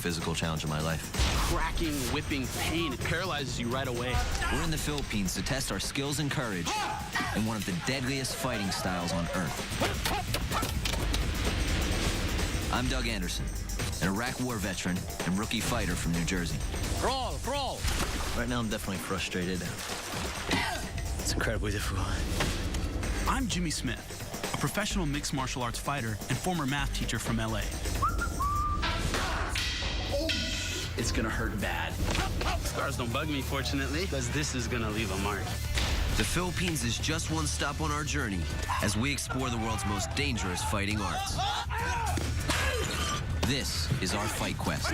physical challenge of my life. Cracking, whipping pain, it paralyzes you right away. We're in the Philippines to test our skills and courage in one of the deadliest fighting styles on earth. I'm Doug Anderson, an Iraq war veteran and rookie fighter from New Jersey. Crawl, crawl. Right now, I'm definitely frustrated. It's incredibly difficult. I'm Jimmy Smith, a professional mixed martial arts fighter and former math teacher from LA. It's gonna hurt bad. Scars don't bug me, fortunately, because this is gonna leave a mark. The Philippines is just one stop on our journey as we explore the world's most dangerous fighting arts. This is our fight quest.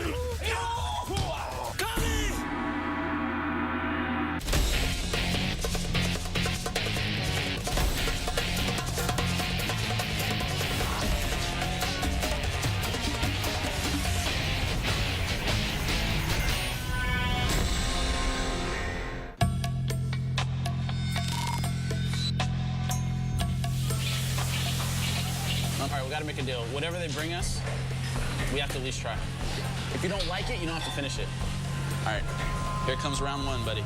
All right, we gotta make a deal. Whatever they bring us, we have to at least try. If you don't like it, you don't have to finish it. All right, here comes round one, buddy.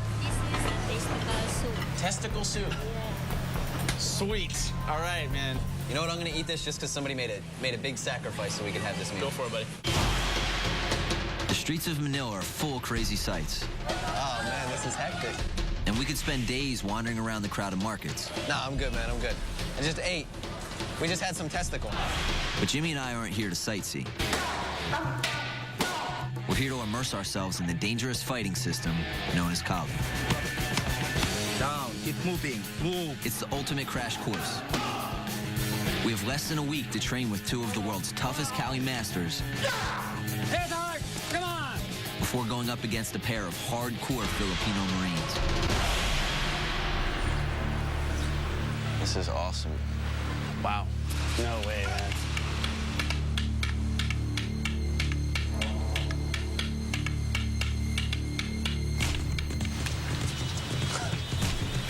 This is a testicle soup. Testicle soup. Sweet. All right, man. You know what? I'm gonna eat this just because somebody made a big sacrifice so we could have this meal. Go for it, buddy. The streets of Manila are full of crazy sights. Oh, man, this is hectic. And we could spend days wandering around the crowded markets. No, I'm good, man, I'm good. I just ate. We just had some testicle. But Jimmy and I aren't here to sightsee. We're here to immerse ourselves in the dangerous fighting system known as Kali. Down, keep moving, move. It's the ultimate crash course. We have less than a week to train with two of the world's toughest Kali masters Head hard, come on. before going up against a pair of hardcore Filipino Marines. This is awesome. Wow. No way, man.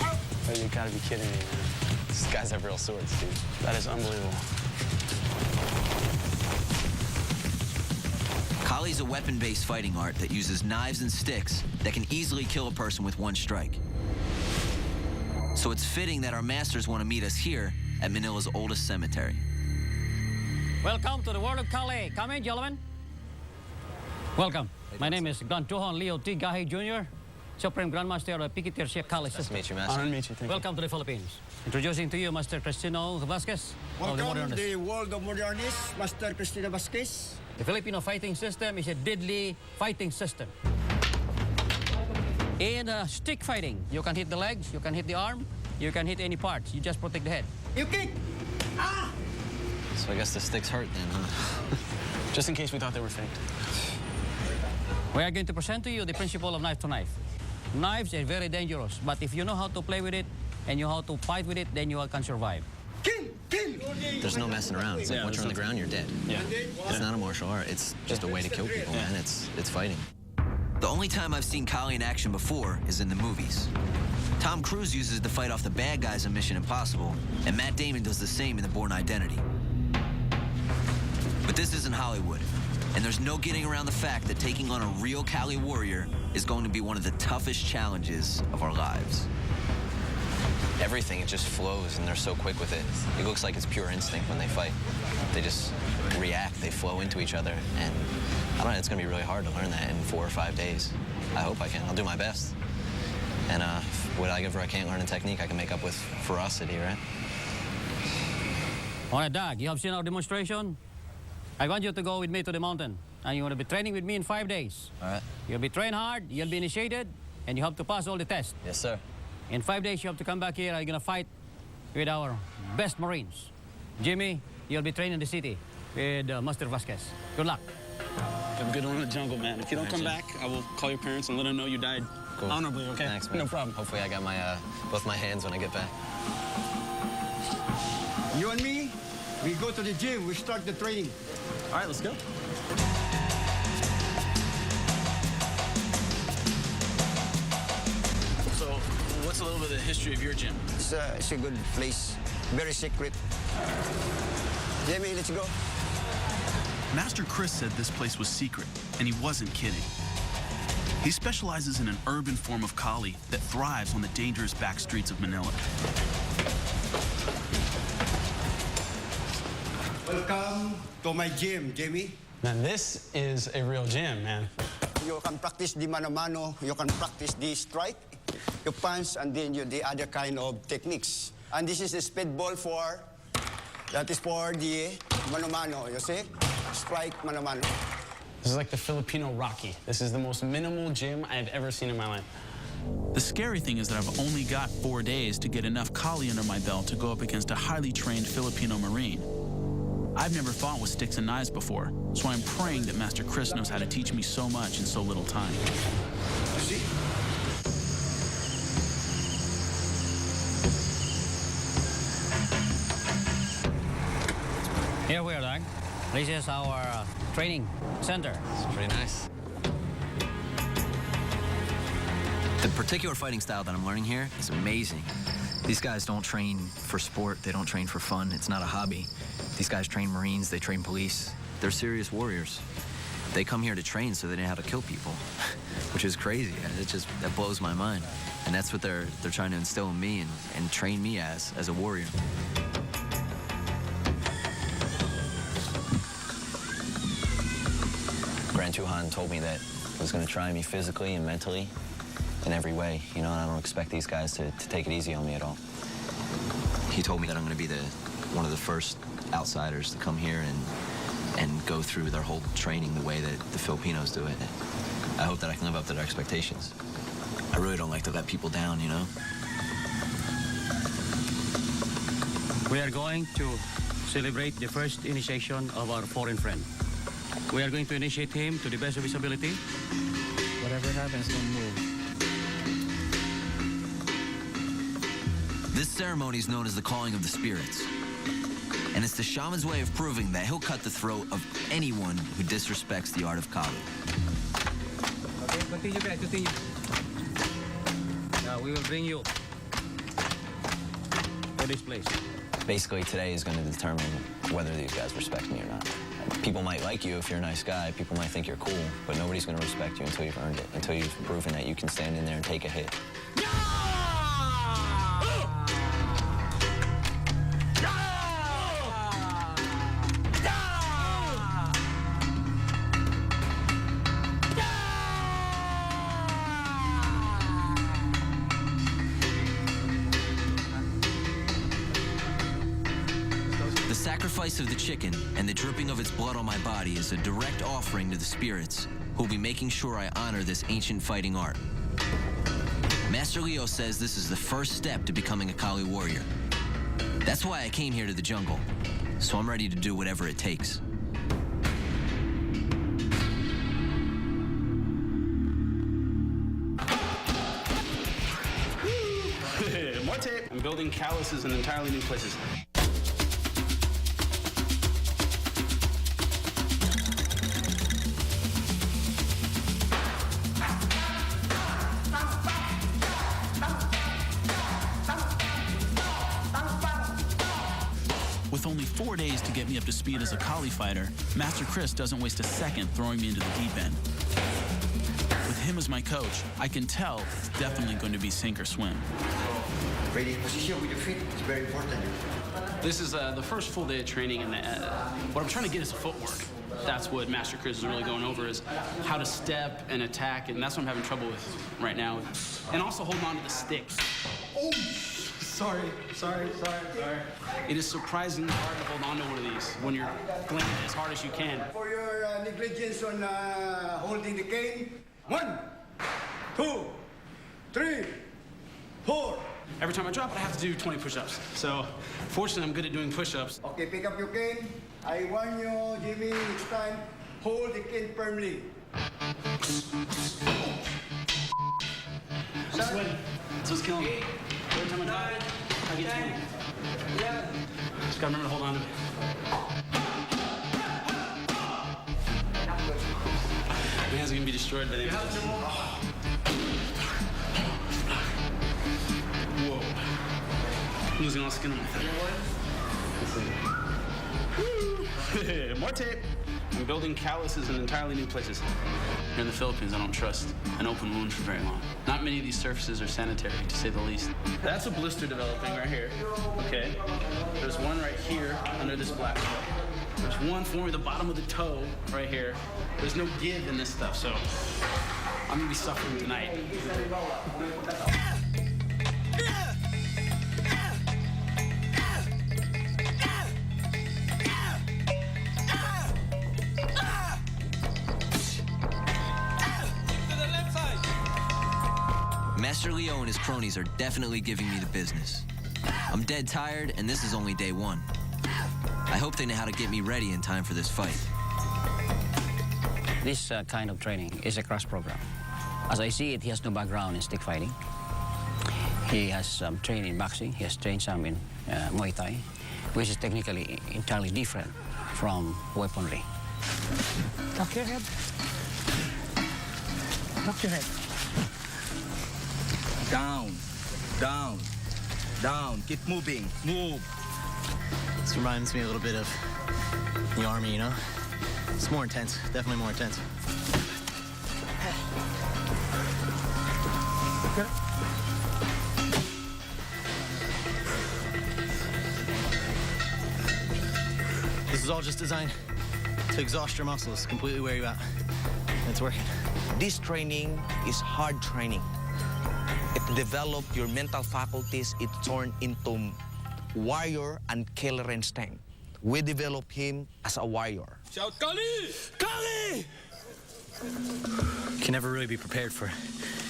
Oh, you gotta be kidding me, man. These guys have real swords, dude. That is unbelievable. Kali's a weapon-based fighting art that uses knives and sticks that can easily kill a person with one strike. So it's fitting that our masters want to meet us here at Manila's oldest cemetery. Welcome to the world of Kali. Come in, gentlemen. Welcome. My name is Grand Johan Leo T. Gahe Jr., Supreme Grandmaster of the Piqueteria Kali Nice to system. meet you, Master. Honor to meet you. Thank you. Welcome to the Philippines. Introducing to you Master Cristino Vasquez of the Welcome to Modernists. the world of modernists, Master Cristina Vasquez. The Filipino fighting system is a deadly fighting system. In stick fighting, you can hit the legs, you can hit the arm, you can hit any parts. You just protect the head. You kick! Ah! So I guess the sticks hurt then, huh? Just in case we thought they were faked. We are going to present to you the principle of knife to knife. Knives are very dangerous, but if you know how to play with it and you know how to fight with it, then you can survive. Kill! Kill! There's no messing around. It's like Yeah, once you're on the ground, you're dead. Yeah. It's not a martial art. It's just a way to kill people, man. It's fighting. The only time I've seen Kali in action before is in the movies. Tom Cruise uses it to fight off the bad guys in Mission Impossible, and Matt Damon does the same in The Bourne Identity. But this isn't Hollywood, and there's no getting around the fact that taking on a real Kali warrior is going to be one of the toughest challenges of our lives. Everything, it just flows, and they're so quick with it. It looks like it's pure instinct when they fight. They just react, they flow into each other, and I don't know, it's gonna be really hard to learn that in 4 or 5 days. I hope I can. I'll do my best. And whatever I can't learn in technique, I can make up with ferocity, right? All right, Doug, you have seen our demonstration. I want you to go with me to the mountain, and you're going to be training with me in 5 days. All right. You'll be trained hard, you'll be initiated, and you have to pass all the tests. Yes, sir. In 5 days, you have to come back here, and you're going to fight with our best Marines. Jimmy, you'll be trained in the city with Master Vasquez. Good luck. Have a good one in the jungle, man. If you don't come back, I will call your parents and let them know you died Cool. honorably, okay? Thanks, man. No problem. Hopefully I got my both my hands when I get back. You and me, we go to the gym, we start the training. All right, let's go. So, what's a little bit of the history of your gym? It's a good place, very secret. Jamie, let's go. Master Chris said this place was secret, and he wasn't kidding. He specializes in an urban form of Kali that thrives on the dangerous back streets of Manila. Welcome to my gym, Jamie. Now this is a real gym, man. You can practice the mano-mano, you can practice the strike, you punch, and then the other kind of techniques. And this is the speed ball that is for the mano-mano, you see? Strike, mano-mano. This is like the Filipino Rocky. This is the most minimal gym I've ever seen in my life. The scary thing is that I've only got 4 days to get enough Kali under my belt to go up against a highly trained Filipino Marine. I've never fought with sticks and knives before, so I'm praying that Master Chris knows how to teach me so much in so little time. You see? Here we are, Doc. This is our training center. It's pretty nice. The particular fighting style that I'm learning here is amazing. These guys don't train for sport. They don't train for fun. It's not a hobby. These guys train Marines. They train police. They're serious warriors. They come here to train so they know how to kill people, which is crazy. That blows my mind. And that's what they're trying to instill in me and train me as a warrior. Grand Tuhan told me that he was going to try me physically and mentally in every way, you know, and I don't expect these guys to take it easy on me at all. He told me that I'm going to be one of the first outsiders to come here and go through their whole training the way that the Filipinos do it. I hope that I can live up to their expectations. I really don't like to let people down, you know? We are going to celebrate the first initiation of our foreign friend. We are going to initiate him to the best of his ability. Whatever happens, don't move. This ceremony is known as the calling of the spirits. And it's the shaman's way of proving that he'll cut the throat of anyone who disrespects the art of Kali. Okay, continue, guys, continue. Now, we will bring you to this place. Basically, today is going to determine whether these guys respect me or not. People might like you if you're a nice guy. People might think you're cool, but nobody's going to respect you until you've earned it, until you've proven that you can stand in there and take a hit. The sacrifice of the chicken and the dripping of its blood on my body is a direct offering to the spirits who will be making sure I honor this ancient fighting art. Master Leo says this is the first step to becoming a Kali warrior. That's why I came here to the jungle, so I'm ready to do whatever it takes. More tape. I'm building calluses in entirely new places. With only 4 days to get me up to speed as a Kali fighter, Master Chris doesn't waste a second throwing me into the deep end. With him as my coach, I can tell it's definitely going to be sink or swim. Ready position with your feet is very important. This is the first full day of training, and what I'm trying to get is footwork. That's what Master Chris is really going over, is how to step and attack, and that's what I'm having trouble with right now. And also hold on to the sticks. Oh, sorry. It is surprisingly hard to hold on to one of these when you're flinging it as hard as you can. For your negligence on holding the cane, 1, 2, 3, 4. Every time I drop it, I have to do 20 push-ups. So, fortunately, I'm good at doing push-ups. Okay, pick up your cane. I warn you, Jimmy, next time, hold the cane firmly. I'm sweating. That's what's killing me. Every time I drop it, I get 20. Just gotta remember to hold on to it. My hands are gonna be destroyed by the end of this. Whoa. I'm losing all skin on my thigh. More tape. I'm building calluses in entirely new places. Here in the Philippines, I don't trust an open wound for very long. Not many of these surfaces are sanitary, to say the least. That's a blister developing right here, okay? There's one right here under this black toe. There's one forming the bottom of the toe right here. There's no give in this stuff, so I'm gonna be suffering tonight. Master Leo and his cronies are definitely giving me the business. I'm dead tired, and this is only day one. I hope they know how to get me ready in time for this fight. This kind of training is a crash program. As I see it, he has no background in stick fighting. He has trained in boxing. He has trained some in Muay Thai, which is technically entirely different from weaponry. Tuck your head. Tuck your head. Down, down, down. Keep moving. Move. This reminds me a little bit of the Army, you know? It's more intense, definitely more intense. This is all just designed to exhaust your muscles, completely wear you out. It's working. This training is hard training. It develops your mental faculties. It turns into warrior and killer instinct. We develop him as a warrior. Shout Kali! Kali! You can never really be prepared for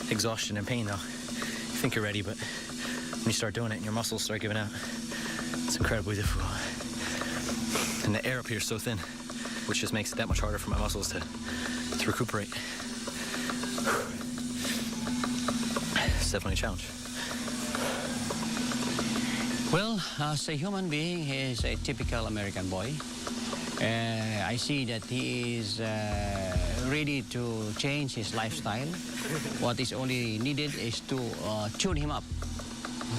exhaustion and pain, though. You think you're ready, but when you start doing it and your muscles start giving out, it's incredibly difficult. And the air up here is so thin, which just makes it that much harder for my muscles to recuperate. It's definitely a challenge. Well, as a human being, he is a typical American boy. I see that he is ready to change his lifestyle. What is only needed is to tune him up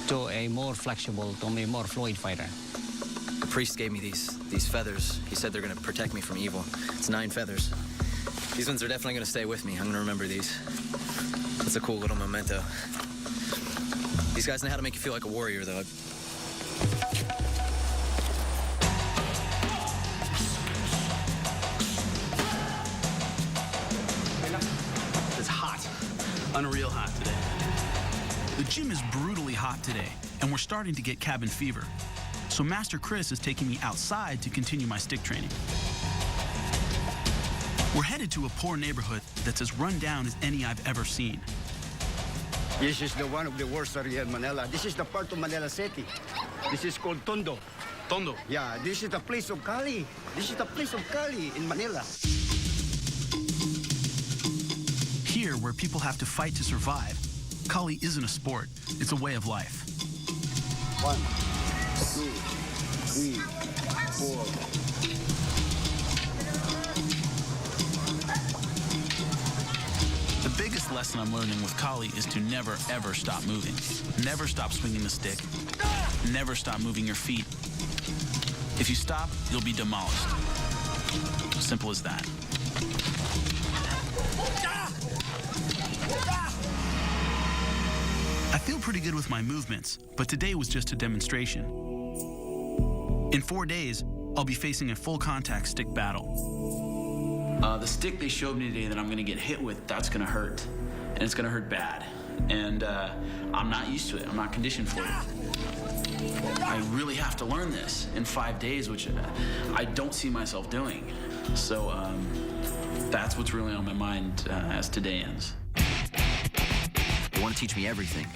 to a more flexible, to a more fluid fighter. The priest gave me these feathers. He said they're going to protect me from evil. It's 9 feathers. These ones are definitely going to stay with me. I'm going to remember these. It's a cool little memento. These guys know how to make you feel like a warrior, though. It's hot. Unreal hot today. The gym is brutally hot today, and we're starting to get cabin fever. So Master Chris is taking me outside to continue my stick training. We're headed to a poor neighborhood that's as run down as any I've ever seen. This is the one of the worst area in Manila. This is the part of Manila City. This is called Tondo. Tondo. Yeah, this is the place of Kali. This is the place of Kali in Manila. Here, where people have to fight to survive, Kali isn't a sport, it's a way of life. 1, 2, 3, 4. The biggest lesson I'm learning with Kali is to never, ever stop moving. Never stop swinging the stick. Never stop moving your feet. If you stop, you'll be demolished. Simple as that. I feel pretty good with my movements, but today was just a demonstration. In 4 days, I'll be facing a full contact stick battle. The stick they showed me today that I'm gonna get hit with, that's gonna hurt. And it's gonna hurt bad. And I'm not used to it. I'm not conditioned for it. I really have to learn this in 5 days, which I don't see myself doing. So that's what's really on my mind as today ends. They want to teach me everything,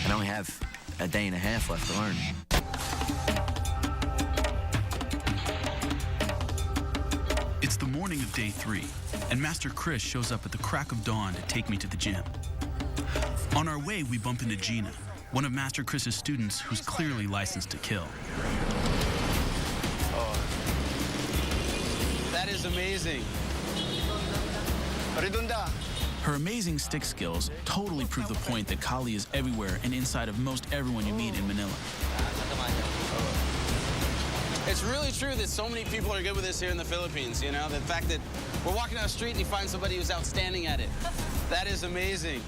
and I only have a day and a half left to learn. It's the morning of day 3, and Master Chris shows up at the crack of dawn to take me to the gym. On our way, we bump into Gina, one of Master Chris's students who's clearly licensed to kill. Oh, that is amazing. Redunda. Her amazing stick skills totally prove the point that Kali is everywhere and inside of most everyone you meet in Manila. It's really true that so many people are good with this here in the Philippines, you know? The fact that we're walking down the street and you find somebody who's outstanding at it. That is amazing.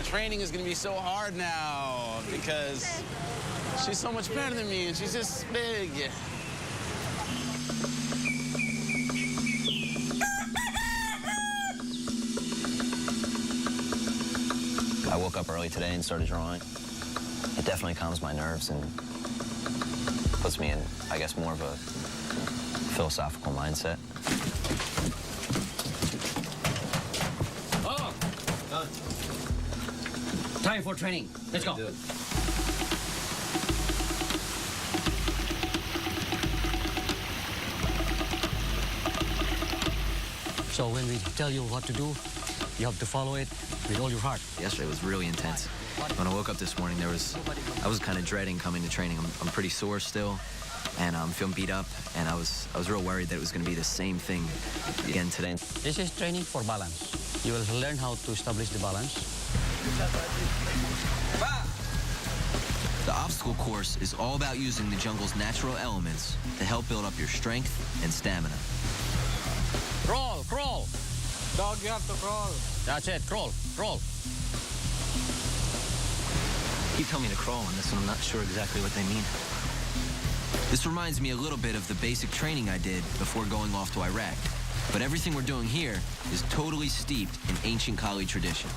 Training is going to be so hard now because she's so much better than me and she's just big. I woke up early today and started drawing. It definitely calms my nerves and puts me in, I guess, more of a philosophical mindset. Time for training. Let's go. So when we tell you what to do, you have to follow it with all your heart. Yesterday was really intense. When I woke up this morning, I was kind of dreading coming to training. I'm pretty sore still, and I'm feeling beat up, and I was real worried that it was going to be the same thing again today. This is training for balance. You will learn how to establish the balance. The obstacle course is all about using the jungle's natural elements to help build up your strength and stamina. Crawl, crawl. Dog, you have to crawl. That's it, crawl, crawl. You tell me to crawl on this, and I'm not sure exactly what they mean. This reminds me a little bit of the basic training I did before going off to Iraq. But everything we're doing here is totally steeped in ancient Kali tradition.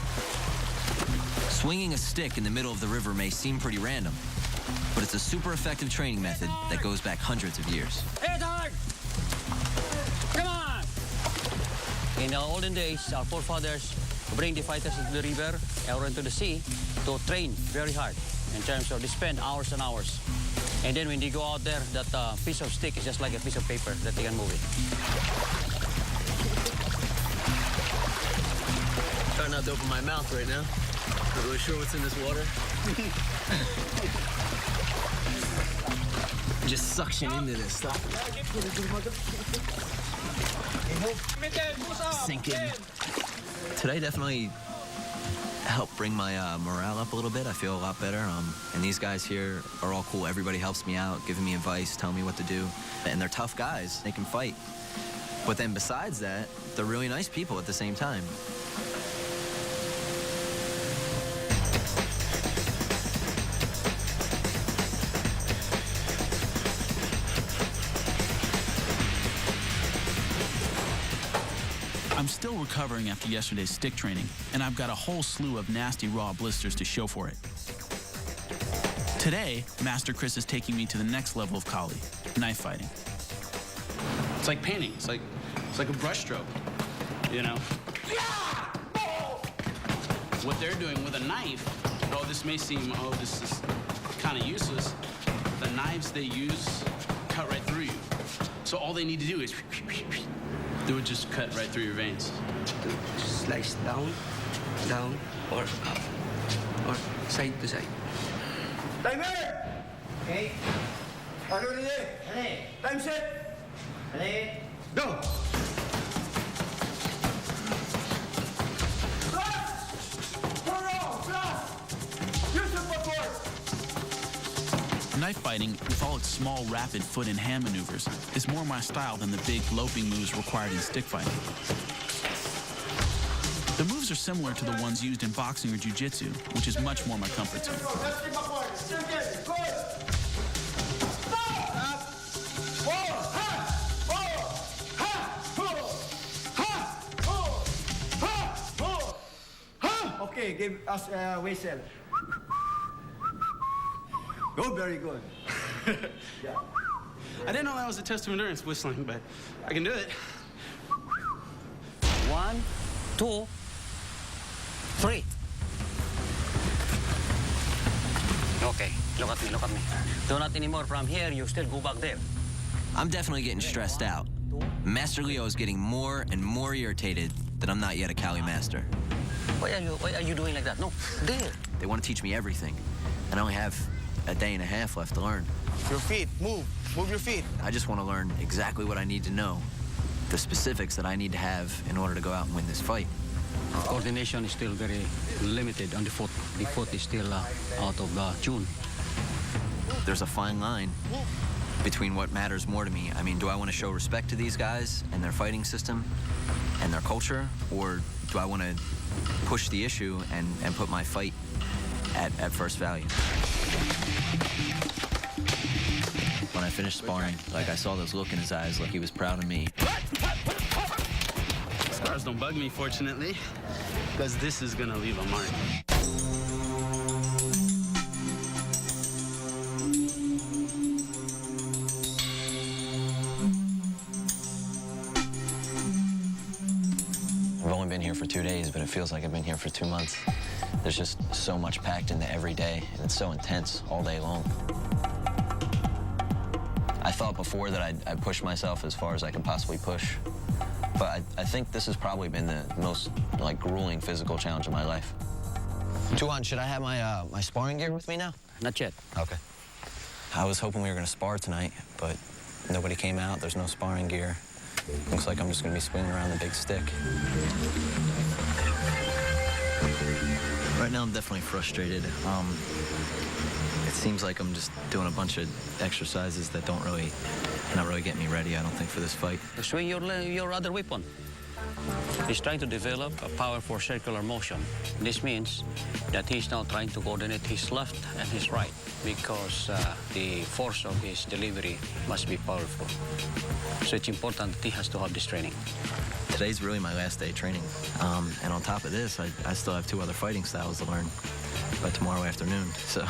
Swinging a stick in the middle of the river may seem pretty random, but it's a super effective training method that goes back hundreds of years. Hit hard! Come on! In the olden days, our forefathers bring the fighters into the river or into the sea to train very hard in terms of they spend hours and hours. And then when they go out there, that piece of stick is just like a piece of paper that they can move it. Trying not to open my mouth right now. Not really sure what's in this water. Just suction into this stuff. Sink in. Today definitely helped bring my morale up a little bit. I feel a lot better. And these guys here are all cool. Everybody helps me out, giving me advice, telling me what to do. And they're tough guys. They can fight. But then besides that, they're really nice people at the same time. I'm still recovering after yesterday's stick training, and I've got a whole slew of nasty raw blisters to show for it. Today, Master Chris is taking me to the next level of Kali, knife fighting. It's like painting. It's like a brushstroke, you know? What they're doing with a knife, oh, this may seem, oh, this is kind of useless. The knives they use cut right through you. So all they need to do is they would just cut right through your veins. Slice down, down, or up, or side to side. Timer! Okay. Ano rin eh? Time set! Go! Knife fighting, with all its small, rapid foot and hand maneuvers, is more my style than the big, loping moves required in stick fighting. The moves are similar to the ones used in boxing or jiu-jitsu, which is much more my comfort zone. Okay, give us a whistle. Go, very good. Yeah. I didn't know that was a test of endurance, whistling, but I can do it. 1, 2, 3. Okay, look at me, look at me. Do not anymore from here, you still go back there. I'm definitely getting stressed out. Master Leo is getting more and more irritated that I'm not yet a Kali master. Why are you doing like that? No, there. They want to teach me everything, and I only have a day and a half left to learn. Your feet, move your feet. I just want to learn exactly what I need to know the specifics that I need to have in order to go out and win this fight. Coordination is still very limited on the foot. The foot is still out of tune. There's a fine line between what matters more to me. I mean, do I want to show respect to these guys and their fighting system and their culture, or do I want to push the issue and put my fight at first value? When I finished sparring, like, I saw this look in his eyes, like he was proud of me. Scars don't bug me, fortunately, because this is gonna leave a mark. I've only been here for 2 days, but it feels like I've been here for 2 months. There's just so much packed into every day, and it's so intense all day long. I thought before that I'd push myself as far as I could possibly push, but I think this has probably been the most, like, grueling physical challenge of my life. Tuan, should I have my sparring gear with me now? Not yet. Okay. I was hoping we were going to spar tonight, but nobody came out. There's no sparring gear. Looks like I'm just going to be swinging around the big stick. Right now, I'm definitely frustrated. It seems like I'm just doing a bunch of exercises that not really get me ready, I don't think, for this fight. Swing your other weapon. He's trying to develop a powerful circular motion. This means that he's now trying to coordinate his left and his right, because the force of his delivery must be powerful. So it's important that he has to have this training. Today's really my last day training. And on top of this, I still have 2 other fighting styles to learn by tomorrow afternoon. So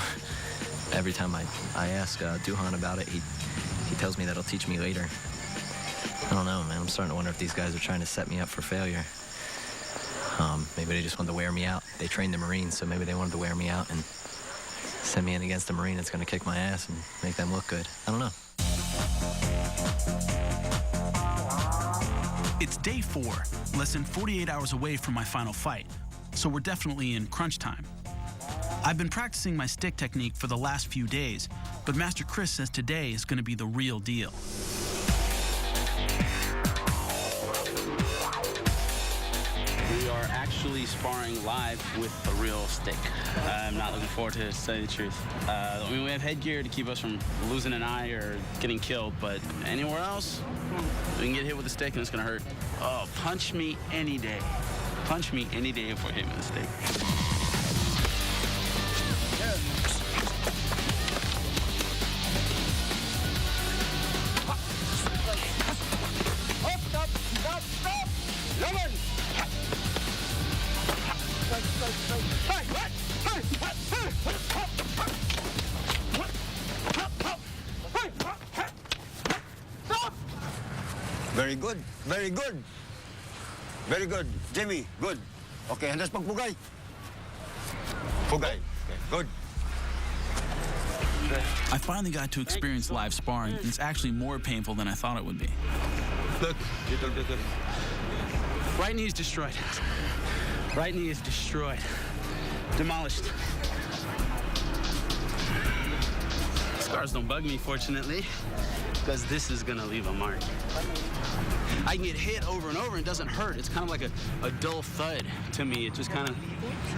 every time I ask Duhan about it, he tells me that he'll teach me later. I don't know, man. I'm starting to wonder if these guys are trying to set me up for failure. Maybe they just wanted to wear me out. They trained the Marines, so maybe they wanted to wear me out and send me in against a Marine that's going to kick my ass and make them look good. I don't know. It's day 4, less than 48 hours away from my final fight, so we're definitely in crunch time. I've been practicing my stick technique for the last few days, but Master Chris says today is going to be the real deal. We are actually sparring live with a real stick. I'm not looking forward to it, to tell you the truth. I mean, we have headgear to keep us from losing an eye or getting killed, but anywhere else, we can get hit with a stick and it's gonna hurt. Oh, punch me any day. Punch me any day if we're hit with a stick. Very good, very good. Very good. Jimmy, good. Okay, handas pagpugay. Pugay. Okay, good. I finally got to experience live sparring, and it's actually more painful than I thought it would be. Look. Right knee is destroyed. Right knee is destroyed. Demolished. Scars don't bug me, fortunately, because this is gonna leave a mark. I can get hit over and over and it doesn't hurt. It's kind of like a dull thud to me. It just kind of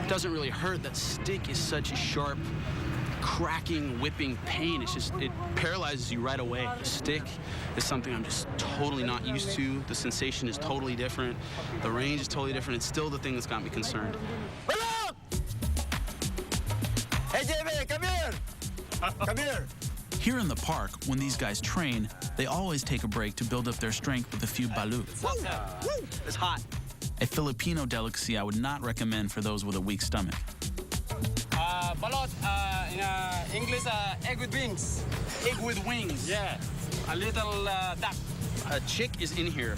doesn't really hurt. That stick is such a sharp, cracking, whipping pain. It's just, it paralyzes you right away. The stick is something I'm just totally not used to. The sensation is totally different. The range is totally different. It's still the thing that's got me concerned. Hey, Jimmy, come here. Come here. Here in the park, when these guys train, they always take a break to build up their strength with a few balut. It's hot. A Filipino delicacy I would not recommend for those with a weak stomach. Balot, in English, egg with wings. Egg with wings. Yeah, a little duck. A chick is in here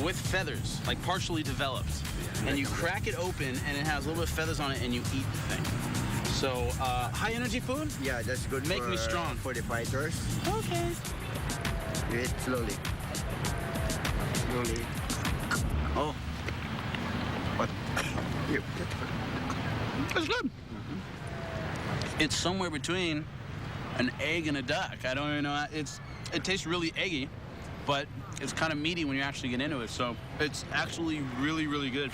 with feathers, like partially developed. And you crack it open and it has a little bit of feathers on it and you eat the thing. So, high energy food? Yeah, that's good. Make me strong. For the fighters. Okay. You eat slowly. Slowly. Oh. What? It's good. It's somewhere between an egg and a duck. I don't even know. It tastes really eggy, but it's kind of meaty when you actually get into it. So it's actually really, really good.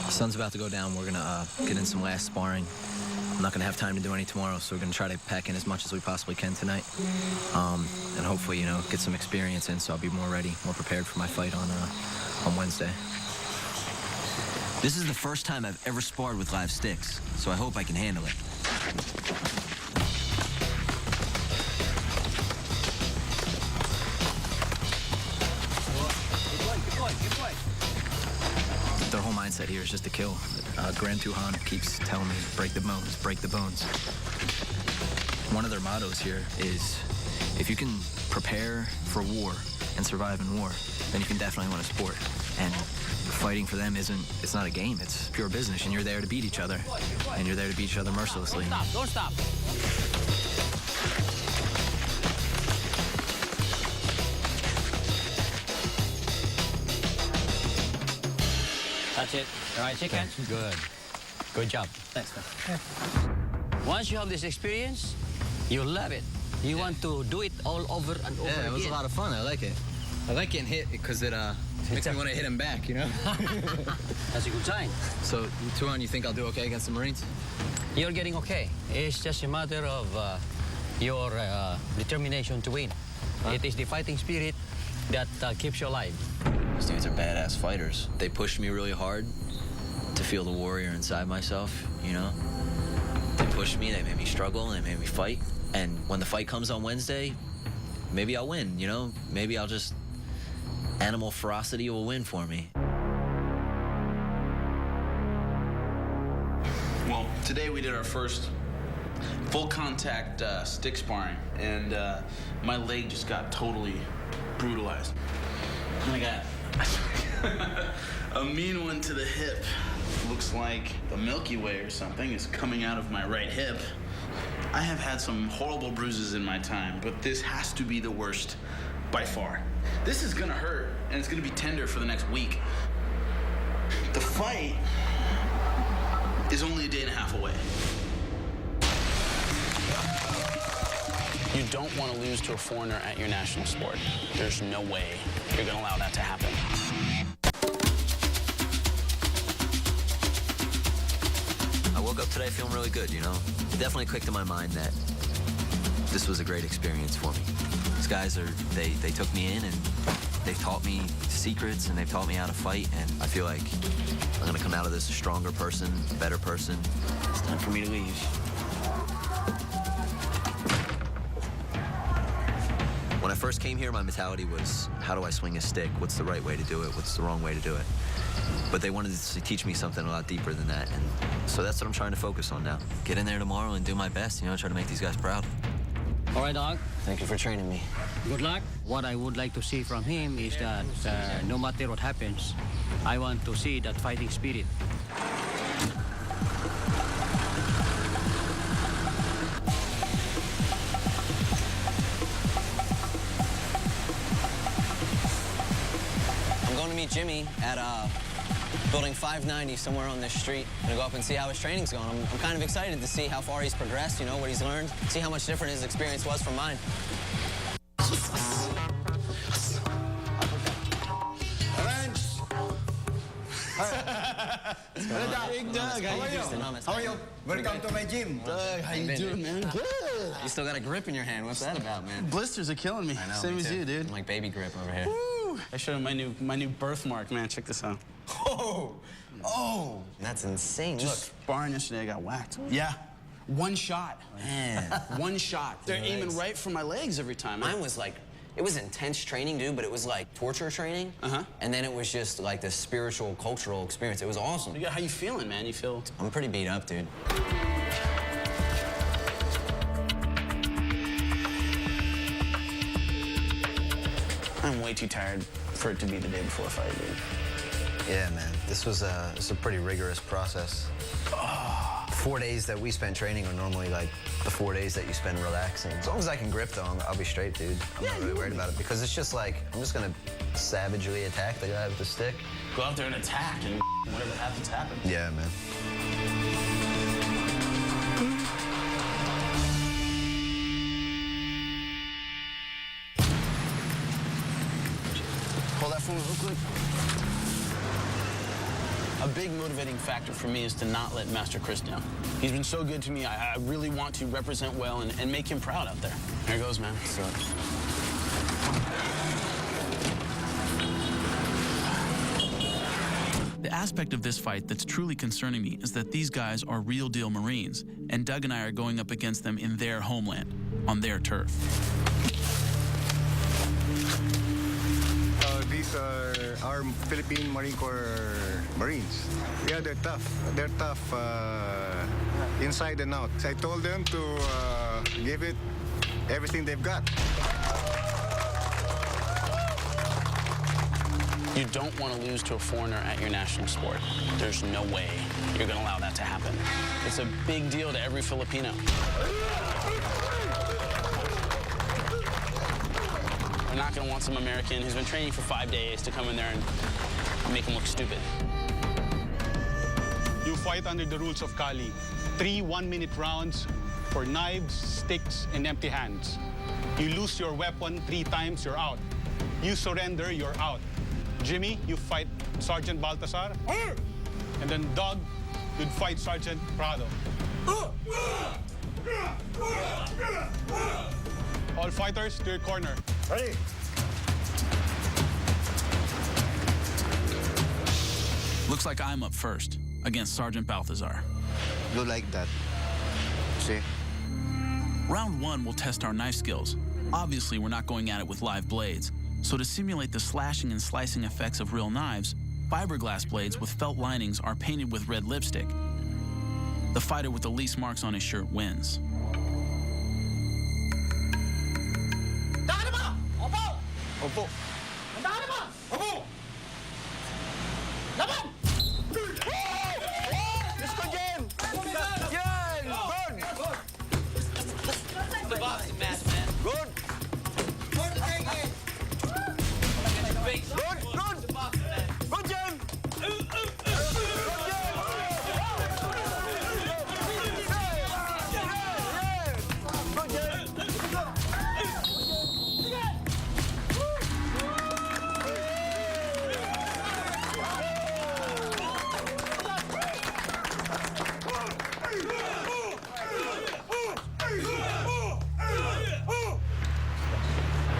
Sun's about to go down. We're gonna get in some last sparring. I'm not gonna have time to do any tomorrow, so we're gonna try to pack in as much as we possibly can tonight, and hopefully, you know, get some experience in, so I'll be more ready, more prepared for my fight on Wednesday. This is the first time I've ever sparred with live sticks, so I hope I can handle it. Their whole mindset here is just to kill. Grand Tuhan keeps telling me, break the bones, break the bones. One of their mottos here is, if you can prepare for war and survive in war, then you can definitely win a sport. And fighting for them it's not a game, it's pure business, and you're there to beat each other. And you're there to beat each other mercilessly. Don't stop, don't stop. That's it. All right, chicken. Good. Good job. Thanks, man. Once you have this experience, you love it. You want to do it all over and over again. Yeah, it was a lot of fun. I like it. I like getting hit because it makes me want to hit him back, you know? That's a good sign. So, Tuhan, you think I'll do okay against the Marines? You're getting okay. It's just a matter of your determination to win. Huh? It is the fighting spirit that keeps you alive. These dudes are badass fighters. They pushed me really hard to feel the warrior inside myself, you know? They pushed me, they made me struggle, and they made me fight. And when the fight comes on Wednesday, maybe I'll win, you know? Maybe I'll just... Animal ferocity will win for me. Well, today we did our first full contact stick sparring, and my leg just got totally brutalized. And I got a mean one to the hip. Looks like the Milky Way or something is coming out of my right hip. I have had some horrible bruises in my time, but this has to be the worst by far. This is gonna hurt, and it's gonna be tender for the next week. The fight is only a day and a half away. You don't want to lose to a foreigner at your national sport. There's no way you're gonna allow that to happen. I woke up today feeling really good, you know? It definitely clicked in my mind that this was a great experience for me. These guys they took me in and they've taught me secrets and they've taught me how to fight, and I feel like I'm gonna come out of this a stronger person, a better person. It's time for me to leave. When I first came here, my mentality was, how do I swing a stick? What's the right way to do it? What's the wrong way to do it? But they wanted to teach me something a lot deeper than that, and so that's what I'm trying to focus on now. Get in there tomorrow and do my best, you know, try to make these guys proud. All right, dog. Thank you for training me. Good luck. What I would like to see from him is that no matter what happens, I want to see that fighting spirit. I'm going to meet Jimmy at building 590 somewhere on this street. I'm gonna go up and see how his training's going. I'm kind of excited to see how far he's progressed, you know, what he's learned, see how much different his experience was from mine. Big Doug, how are you? How are you? Welcome to my gym. Doug, how you doing, man? Good. You still got a grip in your hand. What's that about, man? Blisters are killing me. I know, Same me as too. you, dude. I'm like baby grip over here. Woo! I showed him my new birthmark, man. Check this out. Oh, that's insane. Just sparring yesterday, I got whacked. Yeah. One shot. Man. One shot. They're aiming right for my legs every time. Mine was like, it was intense training, dude, but it was like torture training. And then it was just like this spiritual, cultural experience. It was awesome. How you feeling, man? You feel? I'm pretty beat up, dude. I'm way too tired for it to be the day before a fight, dude. Yeah, man. This was a pretty rigorous process. 4 days that we spent training are normally like the 4 days that you spend relaxing. As long as I can grip, though, I'll be straight, dude. I'm not really worried about it because it's just like, I'm just gonna savagely attack the guy with the stick. Go out there and attack, and whatever happens, happens. Yeah, man. Hold that phone real quick. A big motivating factor for me is to not let Master Chris down. He's been so good to me. I really want to represent well and make him proud out there. There goes, man. So. The aspect of this fight that's truly concerning me is that these guys are real-deal Marines, and Doug and I are going up against them in their homeland, on their turf. These are our Philippine Marine Corps Marines. Yeah, they're tough. They're tough inside and out. I told them to give it everything they've got. You don't want to lose to a foreigner at your national sport. There's no way you're going to allow that to happen. It's a big deal to every Filipino. We're not going to want some American who's been training for 5 days to come in there and make him look stupid. You fight under the rules of Kali. 3 one-minute rounds for knives, sticks, and empty hands. You lose your weapon 3 times, you're out. You surrender, you're out. Jimmy, you fight Sergeant Baltasar. And then Doug, you'd fight Sergeant Prado. All fighters to your corner. Ready? Looks like I'm up first, against Sergeant Balthazar. Do like that. See? Round 1 will test our knife skills. Obviously, we're not going at it with live blades. So to simulate the slashing and slicing effects of real knives, fiberglass blades with felt linings are painted with red lipstick. The fighter with the least marks on his shirt wins. Opo. Opo. Laban! Let's go, Jen! Jen! Good! The boxing match, man. Good! Good! Good! Good, Jen!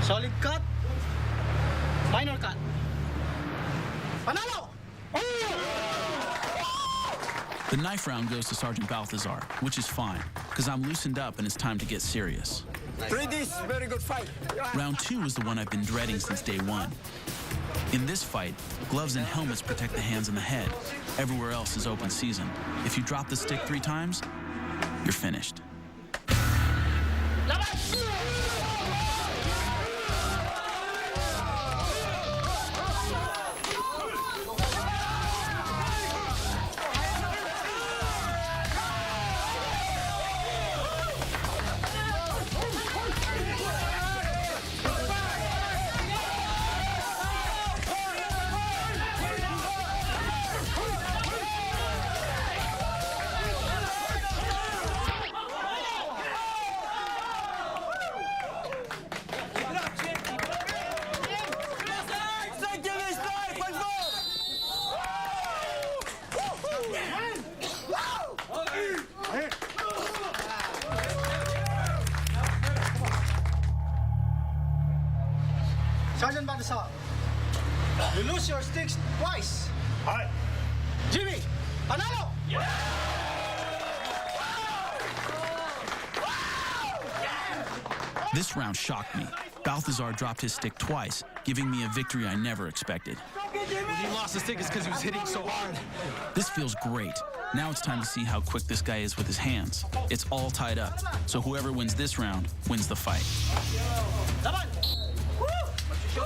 Solid cut. Minor cut. Panalo! The knife round goes to Sergeant Balthazar, which is fine, because I'm loosened up and it's time to get serious. 3D's, very good fight. Round 2 is the one I've been dreading since day 1. In this fight, gloves and helmets protect the hands and the head. Everywhere else is open season. If you drop the stick 3 times, you're finished. Sergeant Balthazar, you lose your sticks twice. All right. Jimmy, panalo! This round shocked me. Balthazar dropped his stick twice, giving me a victory I never expected. When he lost the stick, it's because he was hitting so hard. This feels great. Now it's time to see how quick this guy is with his hands. It's all tied up, so whoever wins this round wins the fight. Laban! Go!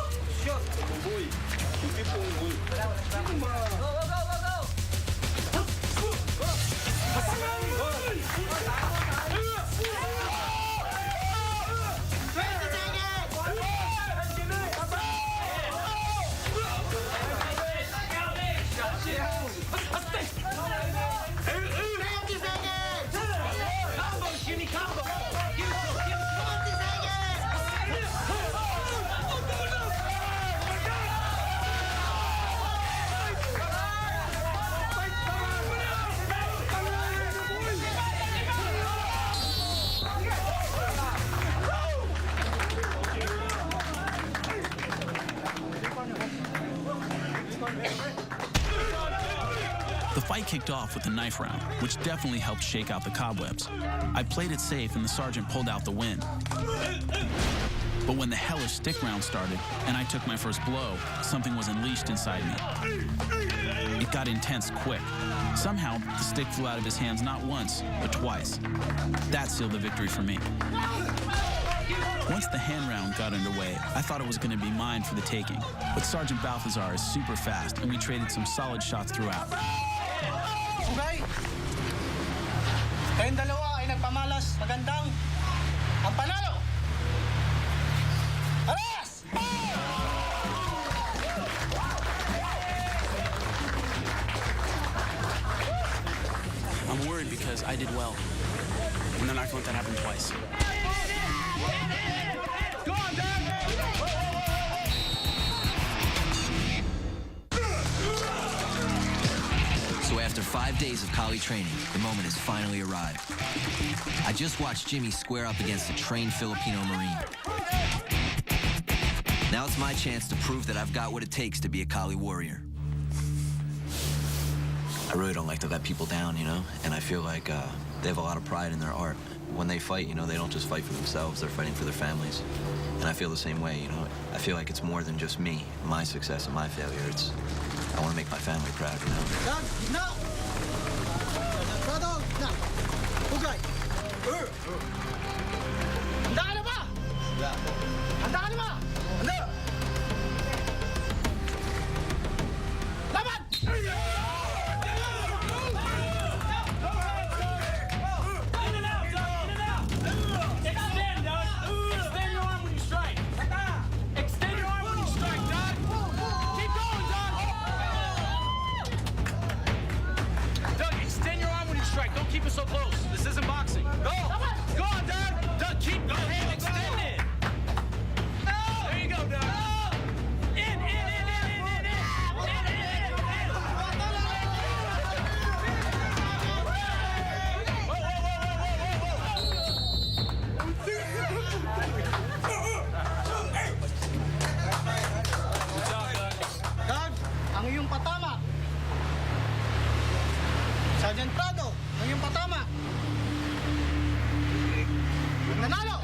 The fight kicked off with a knife round, which definitely helped shake out the cobwebs. I played it safe and the sergeant pulled out the win. But when the hellish stick round started and I took my first blow, something was unleashed inside me. It got intense quick. Somehow, the stick flew out of his hands not once, but twice. That sealed the victory for me. Once the hand round got underway, I thought it was going to be mine for the taking. But Sergeant Balthazar is super fast, and we traded some solid shots throughout. Okay. Kayong dalawa ay nagpamalas magandang ang panalo. Aras! I'm worried because I did well. And then I thought that happened twice. Go on, Dad! So after 5 days of Kali training, the moment has finally arrived. I just watched Jimmy square up against a trained Filipino Marine. Now it's my chance to prove that I've got what it takes to be a Kali warrior. I really don't like to let people down, you know? And I feel like they have a lot of pride in their art. When they fight, you know, they don't just fight for themselves, they're fighting for their families. And I feel the same way, you know? I feel like it's more than just me, my success and my failure. I want to make my family proud, you know? Dad, no! Brother, no! Okay. Handa ka na ba? Handa ka na ba? Handa! Laban! Don't keep it so close. This isn't boxing. Go! Go on, Doug! Doug, keep your hand extended! There you go, Doug! In! Doug, ang iyong patama. Sergeant Prado, ang iyong patama. Nanalo!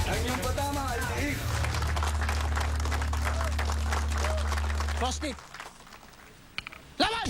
Ang iyong patama ay liig. Cross kick. Laban!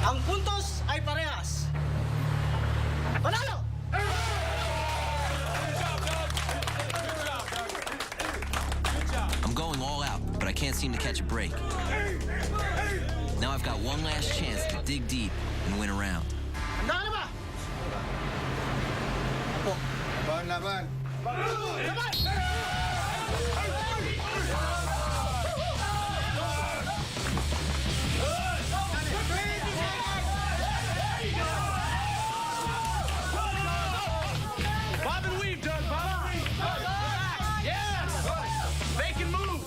Ang puntos ay parehas. Panalo! I'm going all out, but I can't seem to catch a break. Now I've got one last chance to dig deep and win a round. Handa ka na ba? Opo. Laban! Laban! Bob and weave, Doug. Bob and weave. Yes. Fake and move.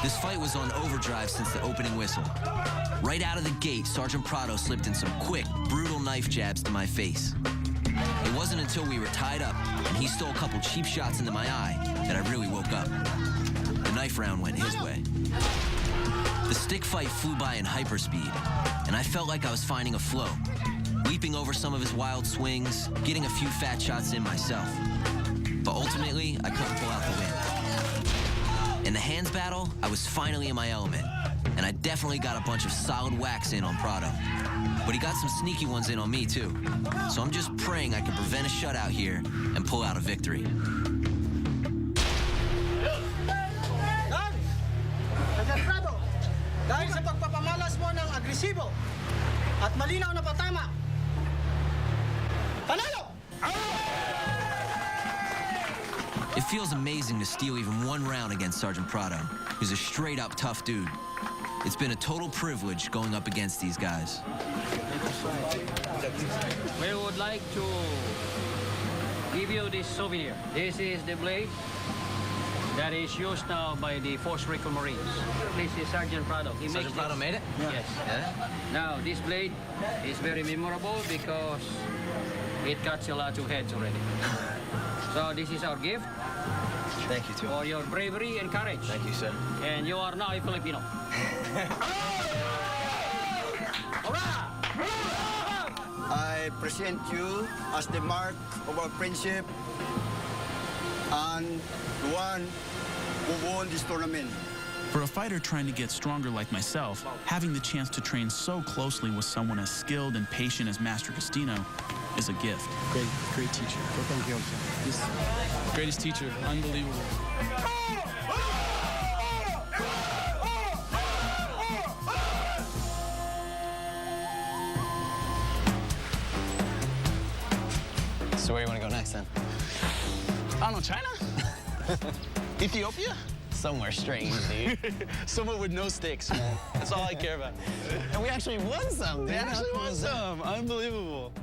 This fight was on overdrive since the opening whistle. Right out of the gate, Sergeant Prado slipped in some quick, brutal knife jabs to my face. It wasn't until we were tied up and he stole a couple cheap shots into my eye that I really woke up. The knife round went his way. The stick fight flew by in hyperspeed, and I felt like I was finding a flow, leaping over some of his wild swings, getting a few fat shots in myself. But ultimately, I couldn't pull out the win. In the hands battle, I was finally in my element, and I definitely got a bunch of solid whacks in on Prado. But he got some sneaky ones in on me, too. So I'm just praying I can prevent a shutout here and pull out a victory. Prado, dahil sa pagpapamalas mo ng agresibo at malinaw na patama, panalo! It feels amazing to steal even one round against Sergeant Prado, who's a straight-up tough dude. It's been a total privilege going up against these guys. We would like to give you this souvenir. This is the blade that is used now by the 4th Recon Marines. This is Sergeant Prado. Sergeant Prado made it? Yes. Yeah? Now, this blade is very memorable because it cuts a lot of heads already. So this is our gift. Thank you, too. For your bravery and courage. Thank you, sir. And you are now a Filipino. I present you as the mark of our friendship and the one who won this tournament. For a fighter trying to get stronger like myself, having the chance to train so closely with someone as skilled and patient as Master Castino is a gift. Great teacher. Well, thank you also. He's greatest teacher. Unbelievable. So where do you want to go next, then? I don't know, China? Ethiopia? Somewhere strange, dude. Somewhere with no sticks, man. That's all I care about. And we actually won some, dude. We actually won some. Unbelievable.